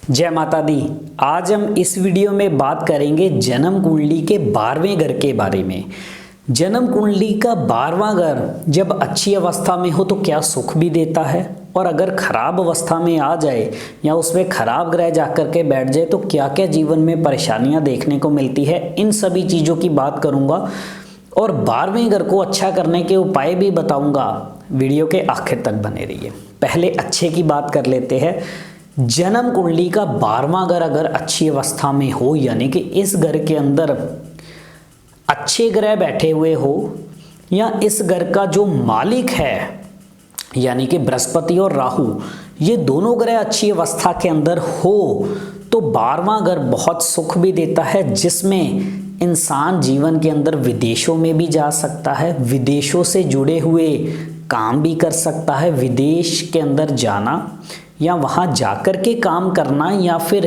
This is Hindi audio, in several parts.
जय माता दी। आज हम इस वीडियो में बात करेंगे जन्म कुंडली के 12वें घर के बारे में। जन्म कुंडली का 12वां घर जब अच्छी अवस्था में हो तो क्या सुख भी देता है, और अगर खराब अवस्था में आ जाए या उसमें खराब ग्रह जाकर के बैठ जाए तो क्या क्या जीवन में परेशानियां देखने को मिलती है। इन सभी चीज़ों की बात करूंगा और 12वें घर को अच्छा करने के उपाय भी बताऊंगा। वीडियो के आखिर तक बने रहिए। पहले अच्छे की बात कर लेते हैं। जन्म कुंडली का 12वां घर अगर अच्छी अवस्था में हो, यानी कि इस घर के अंदर अच्छे ग्रह बैठे हुए हो, या इस घर का जो मालिक है यानी कि बृहस्पति और राहु, ये दोनों ग्रह अच्छी अवस्था के अंदर हो तो 12वां घर बहुत सुख भी देता है, जिसमें इंसान जीवन के अंदर विदेशों में भी जा सकता है, विदेशों से जुड़े हुए काम भी कर सकता है। विदेश के अंदर जाना या वहाँ जाकर के काम करना या फिर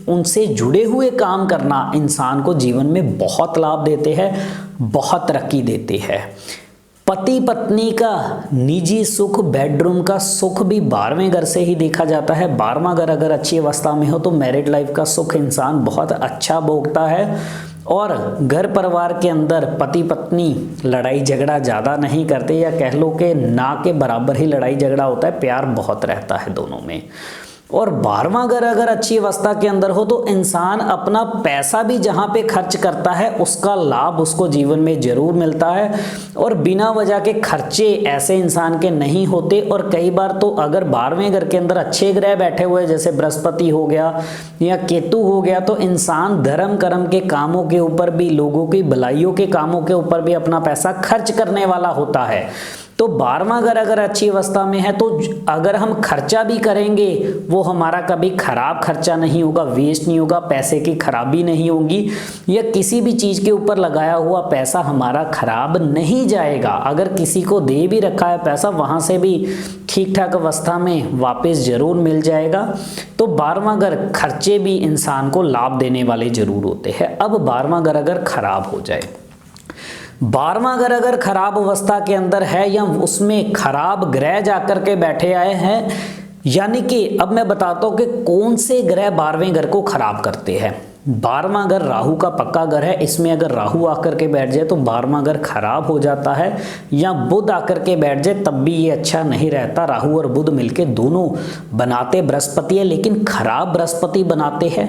उनसे जुड़े हुए काम करना इंसान को जीवन में बहुत लाभ देते हैं, बहुत तरक्की देते हैं। पति पत्नी का निजी सुख, बेडरूम का सुख भी 12वें घर से ही देखा जाता है। 12वां घर अगर अच्छी अवस्था में हो तो मैरिड लाइफ का सुख इंसान बहुत अच्छा भोगता है, और घर परिवार के अंदर पति पत्नी लड़ाई झगड़ा ज़्यादा नहीं करते, या कह लो कि ना के बराबर ही लड़ाई झगड़ा होता है, प्यार बहुत रहता है दोनों में। और 12वां घर अगर अच्छी अवस्था के अंदर हो तो इंसान अपना पैसा भी जहाँ पे खर्च करता है उसका लाभ उसको जीवन में जरूर मिलता है, और बिना वजह के खर्चे ऐसे इंसान के नहीं होते। और कई बार तो अगर 12वें घर के अंदर अच्छे ग्रह बैठे हुए जैसे बृहस्पति हो गया या केतु हो गया तो इंसान धर्म कर्म के कामों के ऊपर भी, लोगों की भलाइयों के कामों के ऊपर भी अपना पैसा खर्च करने वाला होता है। तो 12वां घर अगर अच्छी अवस्था में है तो अगर हम खर्चा भी करेंगे वो हमारा कभी खराब खर्चा नहीं होगा, वेस्ट नहीं होगा, पैसे की खराबी नहीं होगी, या किसी भी चीज़ के ऊपर लगाया हुआ पैसा हमारा खराब नहीं जाएगा। अगर किसी को दे भी रखा है पैसा, वहाँ से भी ठीक ठाक अवस्था में वापस जरूर मिल जाएगा। तो 12वां घर खर्चे भी इंसान को लाभ देने वाले जरूर होते हैं। अब 12वां घर अगर खराब हो जाए, 12वां घर अगर खराब अवस्था के अंदर है या उसमें खराब ग्रह जाकर के बैठे आए हैं, यानी कि अब मैं बताता हूं कि कौन से ग्रह 12वें घर को खराब करते हैं। 12वां घर राहु का पक्का घर है, इसमें अगर राहु आकर के बैठ जाए तो 12वां घर खराब हो जाता है, या बुध आकर के बैठ जाए तब भी ये अच्छा नहीं रहता। राहु और बुध मिलके दोनों बनाते बृहस्पति है, लेकिन खराब बृहस्पति बनाते हैं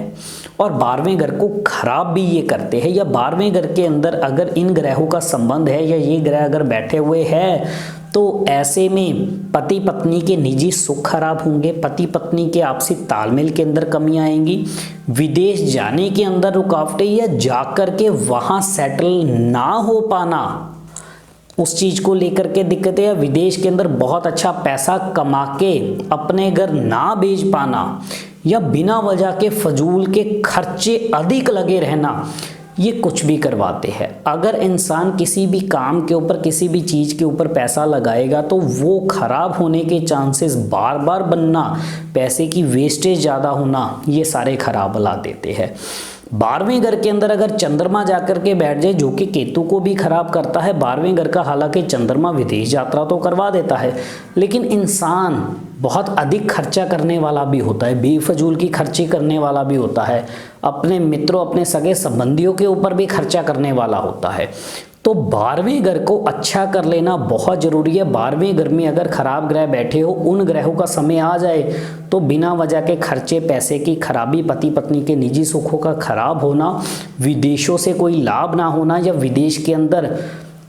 और 12वें घर को खराब भी ये करते हैं। या 12वें घर के अंदर अगर इन ग्रहों का संबंध है या ये ग्रह अगर बैठे हुए हैं तो ऐसे में पति पत्नी के निजी सुख खराब होंगे, पति पत्नी के आपसी तालमेल के अंदर कमी आएंगी, विदेश जाने के अंदर रुकावटें, या जाकर के वहाँ सेटल ना हो पाना, उस चीज़ को लेकर के दिक्कतें, या विदेश के अंदर बहुत अच्छा पैसा कमा के अपने घर ना भेज पाना, या बिना वजह के फजूल के खर्चे अधिक लगे रहना, ये कुछ भी करवाते हैं। अगर इंसान किसी भी काम के ऊपर, किसी भी चीज़ के ऊपर पैसा लगाएगा तो वो खराब होने के चांसेस बार बार बनना, पैसे की वेस्टेज ज़्यादा होना, ये सारे खराब ला देते हैं। 12वें घर के अंदर अगर चंद्रमा जाकर के बैठ जाए, जो कि केतु को भी खराब करता है। 12वें घर का हालांकि चंद्रमा विदेश यात्रा तो करवा देता है, लेकिन इंसान बहुत अधिक खर्चा करने वाला भी होता है, बेफजूल की खर्ची करने वाला भी होता है, अपने मित्रों, अपने सगे संबंधियों के ऊपर भी खर्चा करने वाला होता है। तो 12वें घर को अच्छा कर लेना बहुत जरूरी है। 12वें घर में अगर खराब ग्रह बैठे हो, उन ग्रहों का समय आ जाए तो बिना वजह के खर्चे, पैसे की खराबी, पति पत्नी के निजी सुखों का खराब होना, विदेशों से कोई लाभ ना होना, या विदेश के अंदर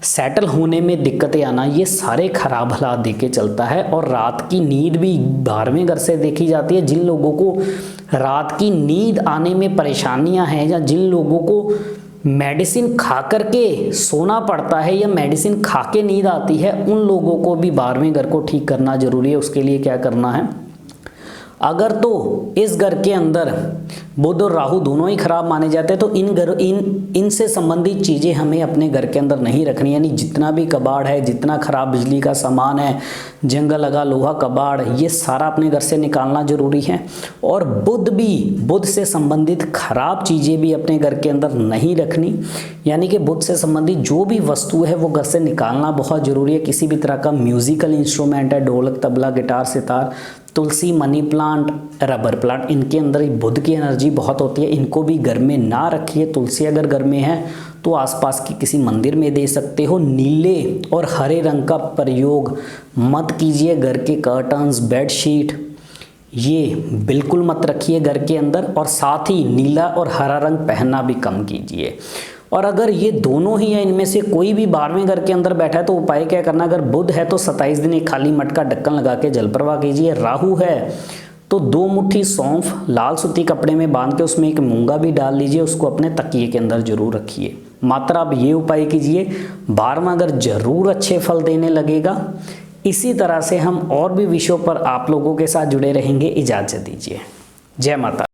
सेटल होने में दिक्कतें आना, ये सारे खराब हालात दे के चलता है। और रात की नींद भी 12वें घर से देखी जाती है। जिन लोगों को रात की नींद आने में परेशानियां हैं, या जिन लोगों को मेडिसिन खा करके सोना पड़ता है या मेडिसिन खा के नींद आती है, उन लोगों को भी 12वें घर को ठीक करना जरूरी है। उसके लिए क्या करना है, अगर तो इस घर के अंदर बुध और राहु दोनों ही खराब माने जाते हैं तो इनसे संबंधित चीज़ें हमें अपने घर के अंदर नहीं रखनी। यानी जितना भी कबाड़ है, जितना खराब बिजली का सामान है, जंगल लगा लोहा कबाड़, ये सारा अपने घर से निकालना जरूरी है। और बुध से संबंधित खराब चीज़ें भी अपने घर के अंदर नहीं रखनी। यानी कि बुध से संबंधित जो भी वस्तु है वो घर से निकालना बहुत जरूरी है। किसी भी तरह का म्यूजिकल इंस्ट्रूमेंट है, ढोलक, तबला, गिटार, सितार, तुलसी, मनी प्लांट, रबर प्लांट, इनके अंदर बुध की एनर्जी बहुत होती है, इनको भी घर में ना रखिए। तुलसी अगर घर में है तो आसपास की किसी मंदिर में दे सकते हो। नीले और हरे रंग का प्रयोग मत कीजिए, घर के कर्टन्स, बेडशीट ये बिल्कुल मत रखिए घर के अंदर, और साथ ही नीला और हरा रंग पहनना भी कम कीजिए। और अगर ये दोनों ही है, इनमें से कोई भी 12वें घर के अंदर बैठा है तो उपाय क्या करना, अगर बुध है तो 27 दिन एक खाली मटका ढक्कन लगा के जल प्रवाह कीजिए। राहु है तो 2 मुट्ठी सौंफ लाल सूती कपड़े में बांध के उसमें एक मूंगा भी डाल लीजिए, उसको अपने तकिए के अंदर जरूर रखिए। मात्र आप ये उपाय कीजिए, 12वां घर जरूर अच्छे फल देने लगेगा। इसी तरह से हम और भी विषयों पर आप लोगों के साथ जुड़े रहेंगे। इजाज़त दीजिए। जय माता।